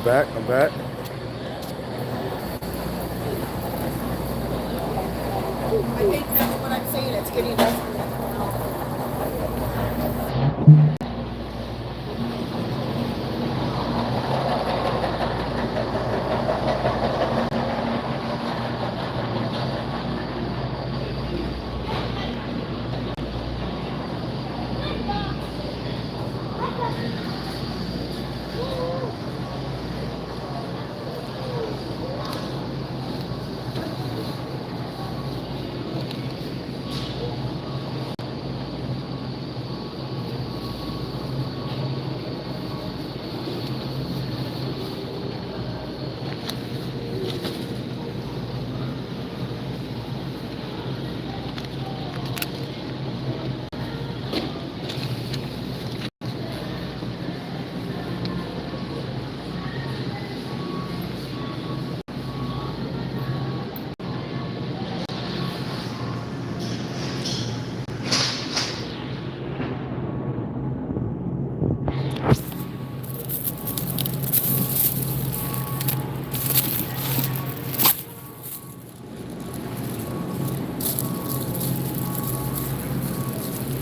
I'm back. I'm back. I think that's what I'm saying. It's getting us.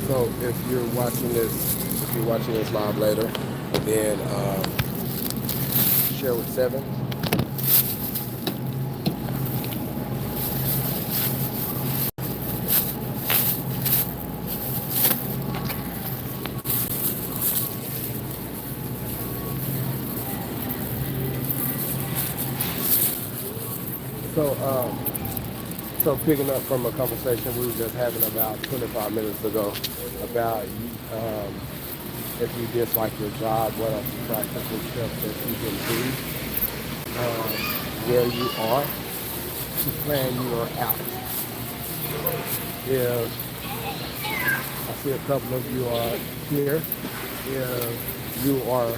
So if you're watching this live later, then share with seven. So so picking up from a conversation we were just having about 25 minutes ago about if you dislike your job, what are some practical steps that you can do um, where you are to plan your out. If I see a couple of you are here, if you are,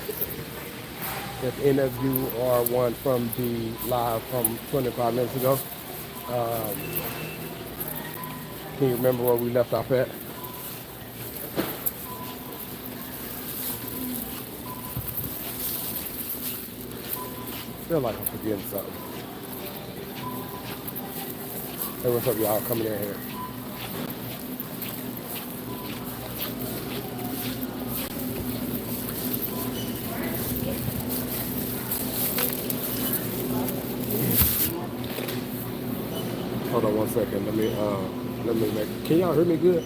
if any of you are one from the live from 25 minutes ago, um, can you remember where we left off at? I feel like I'm forgetting something. Hey, what's up, y'all? Coming in here. Hold on one second. Let me make. Can y'all hear me good?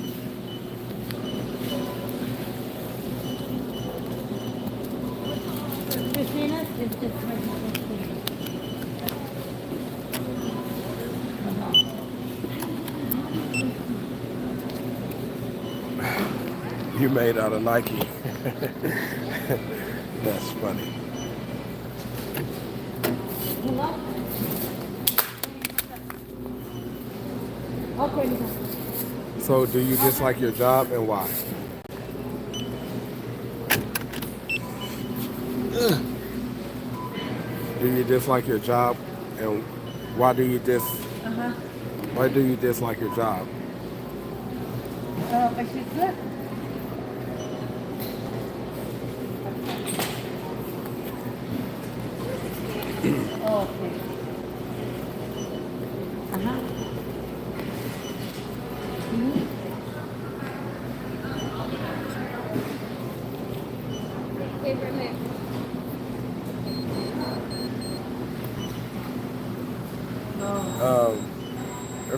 You made out of Nike. That's funny. So, do you dislike your job and why? Do you dislike your job and why do you dis? Why do you dislike your job?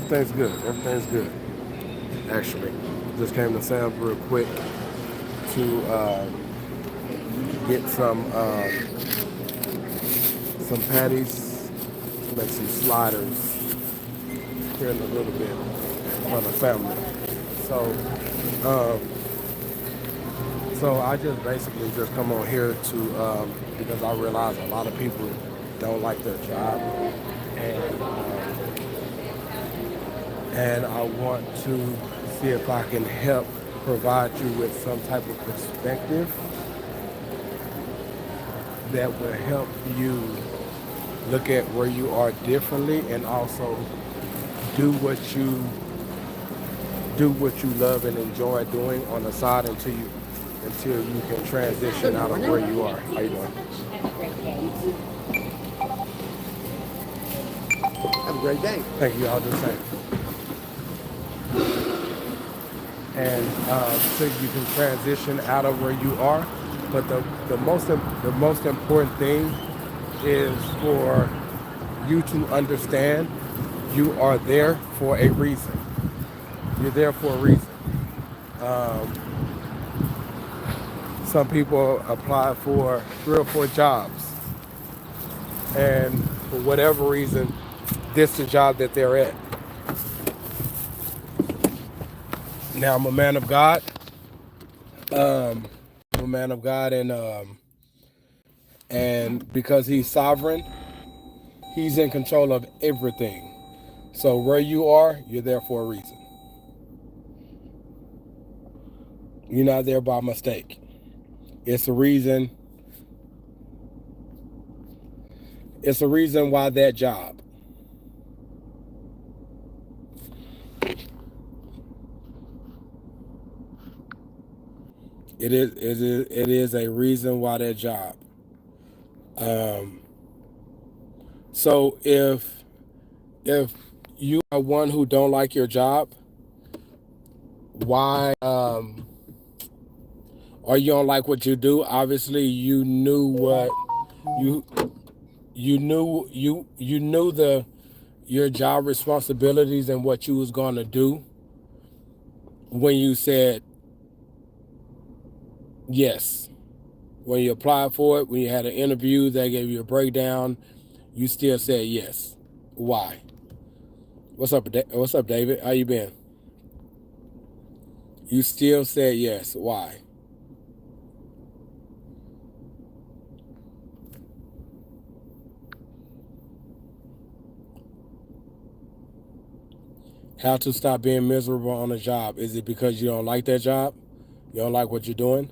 Everything's good. Everything's good. Actually, just came to Sam's real quick to get some patties, to make some sliders here in a little bit for the family. So, um, so I just basically just come on here to because I realize a lot of people don't like their job, and and I want to see if I can help provide you with some type of perspective that will help you look at where you are differently and also do what you love and enjoy doing on the side until you until you can transition out of where you are. How you doing? Have a great day. Have a great day. Thank you. I'll do the same. And so you can transition out of where you are. But the most important thing is for you to understand you are there for a reason. You're there for a reason. Some people apply for 3 or 4 jobs, and for whatever reason, this is the job that they're at. Now I'm a man of God. I'm a man of God, and because He's sovereign, He's in control of everything. So where you are, you're there for a reason. You're not there by mistake. It's a reason. It's a reason why that job. It is a reason why that job. So if you are one who don't like your job, why or you don't like what you do, obviously you knew what you you knew the your job responsibilities and what you was going to do when you said yes. When you applied for it, when you had an interview, they gave you a breakdown, you still said yes. Why? What's up, David? How you been? You still said yes. Why? How to stop being miserable on a job? Is it because you don't like that job? You don't like what you're doing?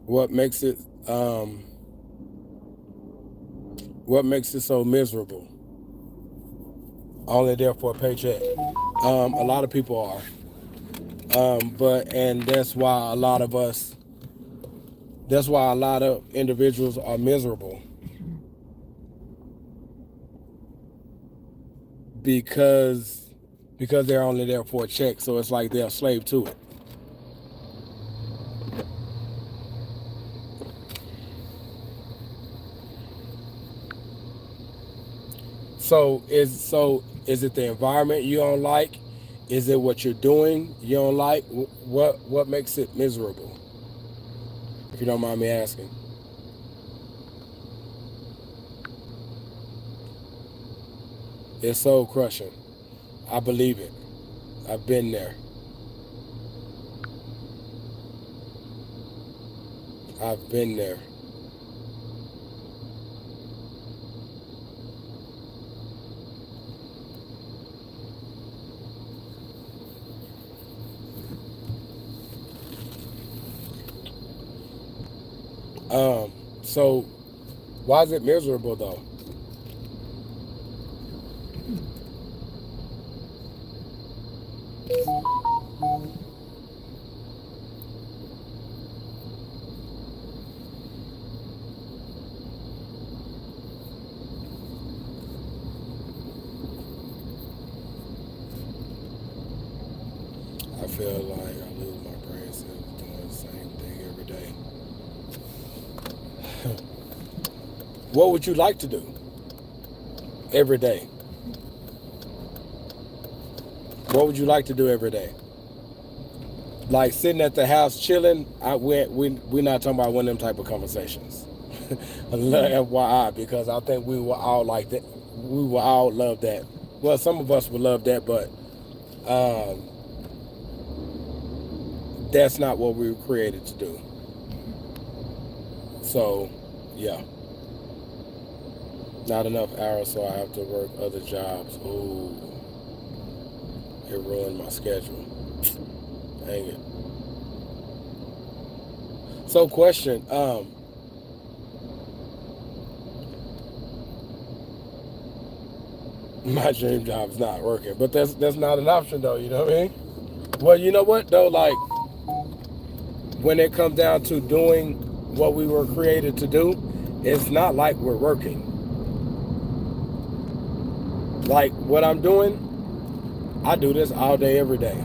What makes it so miserable? Only there for a paycheck. A lot of people are. And that's why a lot of us, that's why a lot of individuals are miserable, because they're only there for a check. So it's like they're a slave to it. So is it the environment you don't like? Is it what you're doing you don't like? What makes it miserable? If you don't mind me asking. It's soul crushing. I believe it. I've been there. I've been there. So why is it miserable though? I feel like I lose my brain cells doing the same thing every day. What would you like to do every day? What would you like to do every day? Like sitting at the house chilling, we're not talking about one of them type of conversations. FYI, because I think we will all like that. We will all love that. Well, some of us would love that, but that's not what we were created to do. So, yeah. Not enough hours, so I have to work other jobs. Ooh, it ruined my schedule. Dang it. So, question. My dream job is not working, but that's not an option though. You know what I mean? Well, you know what though, like when it comes down to doing what we were created to do, it's not like we're working. Like what I'm doing, I do this all day, every day.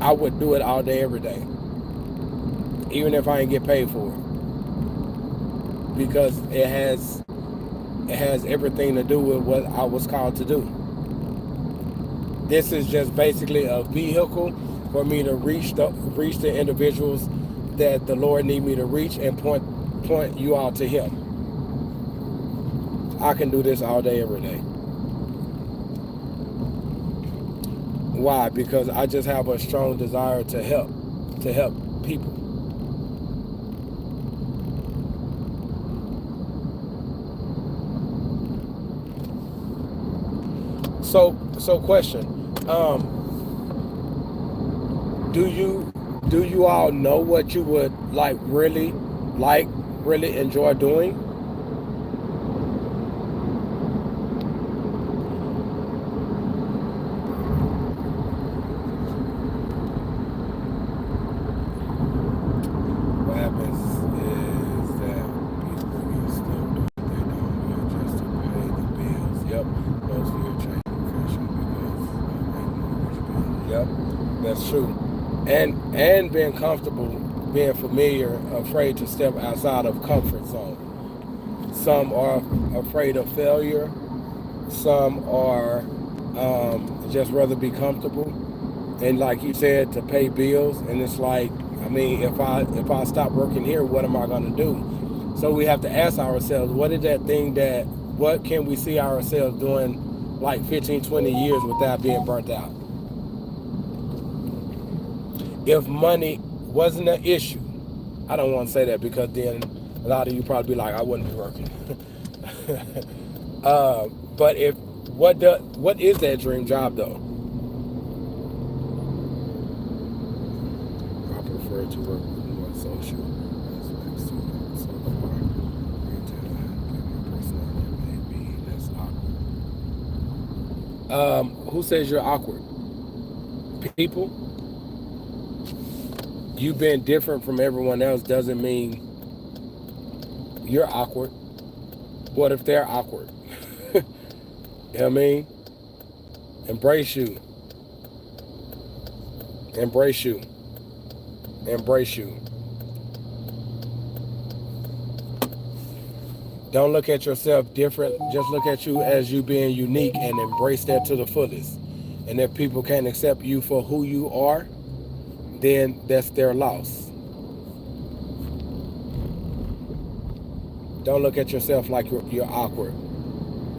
I would do it all day, every day, even if I ain't get paid for it, because it has everything to do with what I was called to do. This is just basically a vehicle for me to reach the individuals that the Lord need me to reach and point you all to Him. I can do this all day, every day. Why? Because I just have a strong desire to help people. So question, do you all know what you would really enjoy doing? What happens is that people get stuck doing what they don't do just to pay the bills. Yep, most people change profession because they mortgage bills. Yep, that's true. And being comfortable, being familiar, afraid to step outside of comfort zone. Some are afraid of failure. Some are just rather be comfortable. And like you said, to pay bills. And it's like, I mean, if I stop working here, what am I going to do? So we have to ask ourselves, what can we see ourselves doing like 15, 20 years without being burnt out? If money wasn't an issue, I don't want to say that because then a lot of you probably be like, I wouldn't be working. But what is that dream job though? I prefer to work with more social aspects to it. So far, retail my personality may be less awkward. Who says you're awkward? People. You being different from everyone else doesn't mean you're awkward. What if they're awkward? You know what I mean? Embrace you. Embrace you. Embrace you. Don't look at yourself different. Just look at you as you being unique and embrace that to the fullest. And if people can't accept you for who you are, then that's their loss. Don't look at yourself like you're awkward.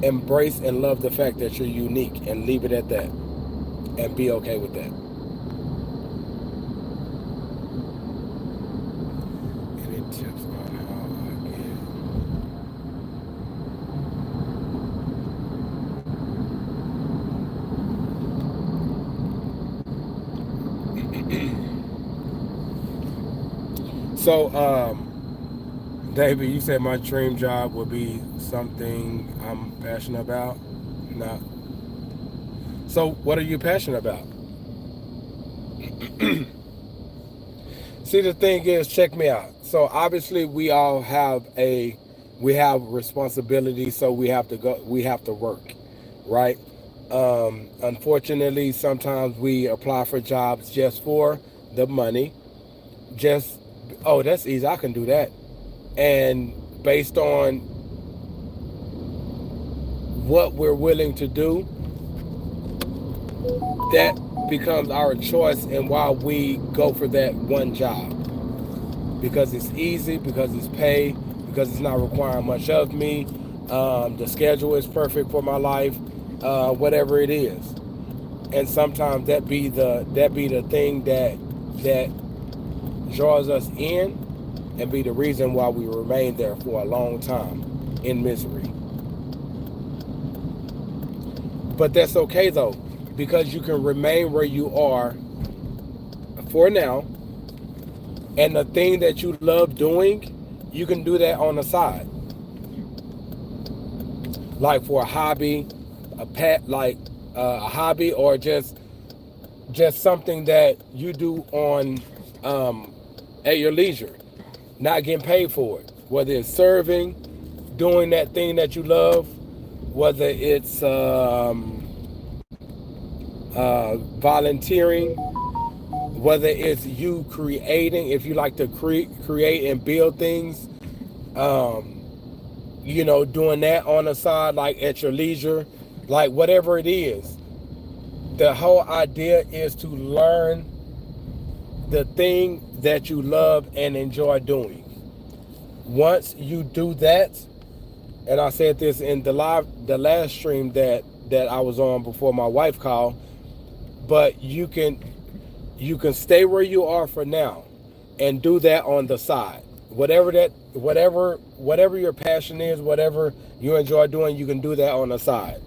Embrace and love the fact that you're unique and leave it at that. And be okay with that. Any tips on how I get? So, David, you said my dream job would be something I'm passionate about. No. So, what are you passionate about? See, the thing is, check me out. So, obviously, we have responsibility, so we have to work, right? Unfortunately, sometimes we apply for jobs just for the money. Just, oh, that's easy. I can do that. And based on what we're willing to do, that becomes our choice and why we go for that one job. Because it's easy, because it's paid, because it's not requiring much of me. The schedule is perfect for my life, whatever it is. And sometimes that be the thing that draws us in and be the reason why we remain there for a long time in misery. But that's okay though, because you can remain where you are for now, and the thing that you love doing, you can do that on the side. Like for a hobby, a pet, like a hobby, or just something that you do on at your leisure, not getting paid for it. Whether it's serving, doing that thing that you love, whether it's volunteering, whether it's you creating, if you like to create and build things, um, doing that on the side, like at your leisure, like whatever it is. The whole idea is to learn the thing that you love and enjoy doing. Once you do that, and I said this in the last stream that I was on before my wife called, but you can stay where you are for now and do that on the side. Whatever your passion is, whatever you enjoy doing, you can do that on the side.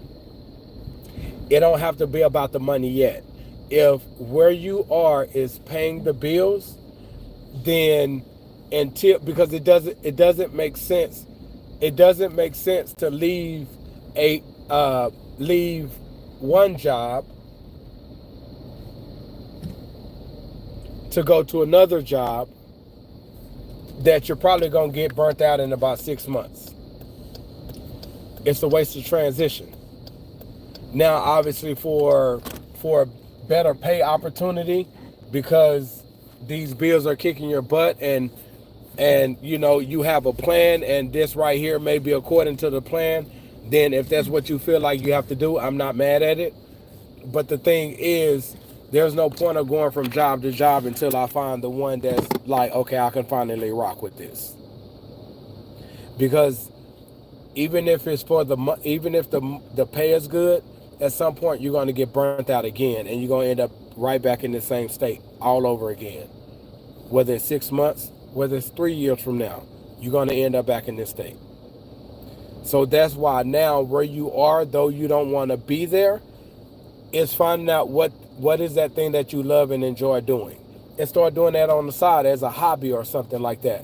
It don't have to be about the money yet. If where you are is paying the bills, then because it doesn't make sense. It doesn't make sense to leave one job to go to another job that you're probably going to get burnt out in about 6 months. It's a waste of transition. Now, obviously, for better pay opportunity, because these bills are kicking your butt, and you have a plan, and this right here may be according to the plan, then if that's what you feel like you have to do, I'm not mad at it. But the thing is, there's no point of going from job to job until I find the one that's like, okay, I can finally rock with this. Because even if the pay is good, at some point you're going to get burnt out again, and you're going to end up right back in the same state all over again. Whether it's 6 months, whether it's 3 years from now, you're going to end up back in this state. So that's why now, where you are, though you don't want to be there, is finding out what is that thing that you love and enjoy doing, and start doing that on the side as a hobby or something like that.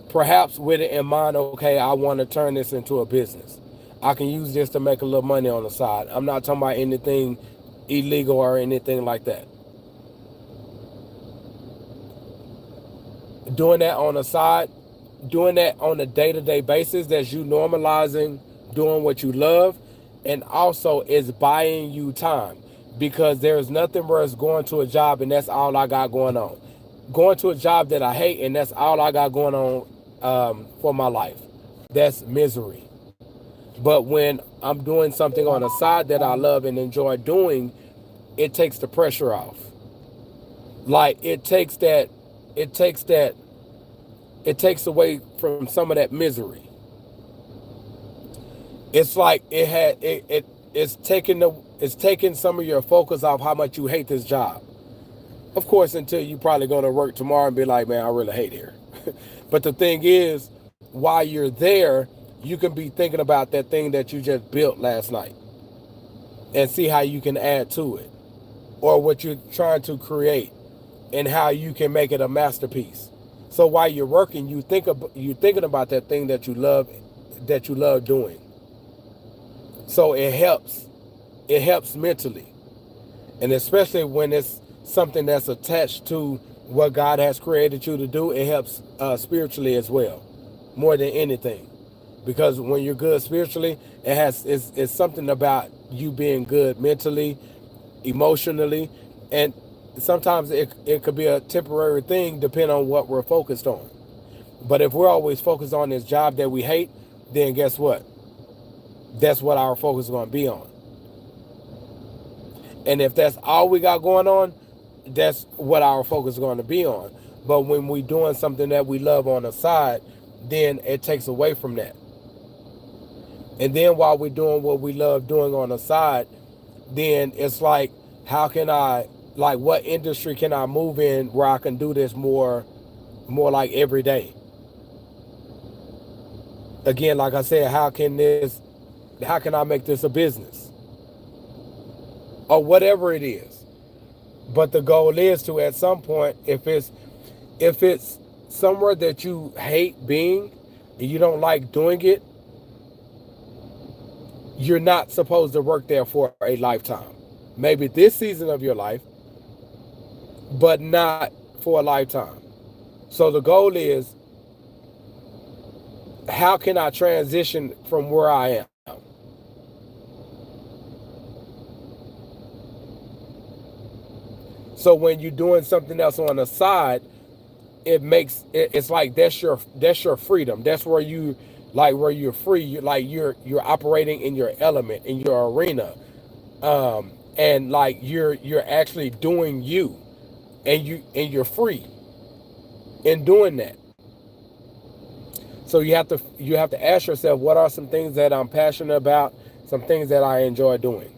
Perhaps with it in mind, okay, I want to turn this into a business. I can use this to make a little money on the side. I'm not talking about anything illegal or anything like that. Doing that on the side, doing that on a day-to-day basis, that's you normalizing doing what you love, and also is buying you time, because there's nothing worse going to a job and that's all I got going on. Going to a job that I hate and that's all I got going on for my life. That's misery. But when I'm doing something on the side that I love and enjoy doing, it takes the pressure off. Like it takes away from some of that misery. It's like it's taking some of your focus off how much you hate this job. Of course, until you probably going to work tomorrow and be like, man, I really hate here. But the thing is, while you're there, you can be thinking about that thing that you just built last night and see how you can add to it, or what you're trying to create and how you can make it a masterpiece. So while you're working, you're thinking about that thing that you love doing. So it helps mentally, and especially when it's something that's attached to what God has created you to do, it helps spiritually as well, more than anything. Because when you're good spiritually, it's something about you being good mentally, emotionally, and sometimes it could be a temporary thing depending on what we're focused on. But if we're always focused on this job that we hate, then guess what? That's what our focus is going to be on. And if that's all we got going on, that's what our focus is going to be on. But when we're doing something that we love on the side, then it takes away from that. And then while we're doing what we love doing on the side, then it's like, what industry can I move in where I can do this more like every day? Again, like I said, how can I make this a business? Or whatever it is. But the goal is to, at some point, if it's somewhere that you hate being and you don't like doing it, you're not supposed to work there for a lifetime. Maybe this season of your life, but not for a lifetime. So the goal is, how can I transition from where I am? So when you're doing something else on the side, it's like that's your freedom. That's where you, like, where you're free. You're operating in your element, in your arena, and like you're actually doing you, and you're free in doing that. So you have to ask yourself, what are some things that I'm passionate about, some things that I enjoy doing.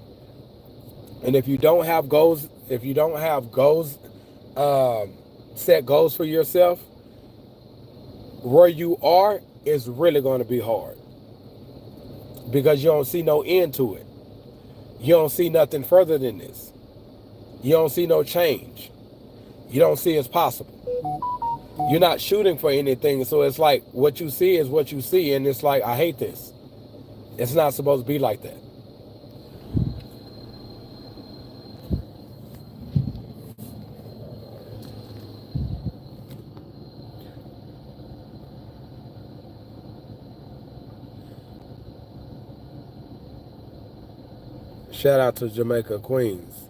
And if you don't have goals, um, set goals for yourself, where you are is really going to be hard, because you don't see no end to it. You don't see nothing further than this. You don't see no change. You don't see it's possible. You're not shooting for anything, so it's like what you see is what you see, and it's like, I hate this. It's not supposed to be like that. Shout out to Jamaica, Queens.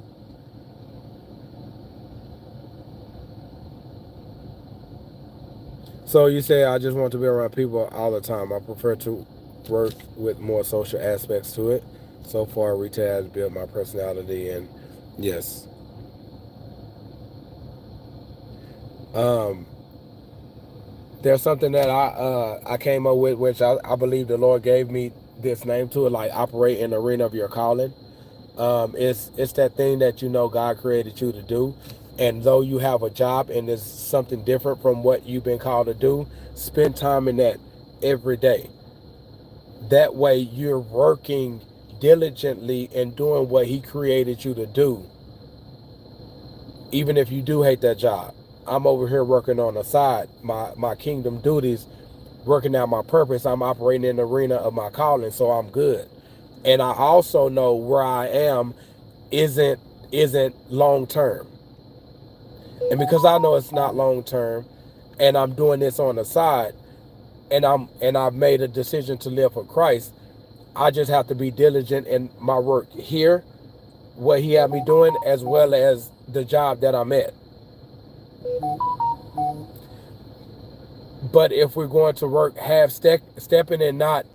So you say, I just want to be around people all the time. I prefer to work with more social aspects to it. So far, retail has built my personality, and yes. Um, there's something that I came up with, which I believe the Lord gave me this name to it, like operate in the arena of your calling. It's that thing that you know God created you to do, and though you have a job and it's something different from what you've been called to do, spend time in that every day. That way, you're working diligently and doing what He created you to do, even if you do hate that job. I'm over here working on the side, my kingdom duties, working out my purpose. I'm operating in the arena of my calling, so I'm good. And I also know where I am isn't isn't long term. And because I know it's not long term, and I'm doing this on the side, and I've made a decision to live for Christ, I just have to be diligent in my work here, what He had me doing, as well as the job that I'm at. But if we're going to work half stepping and not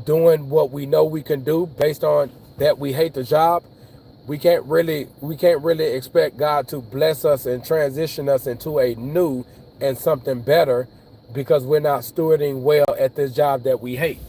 doing what we know we can do based on that we hate the job, we can't really expect God to bless us and transition us into a new and something better, because we're not stewarding well at this job that we hate.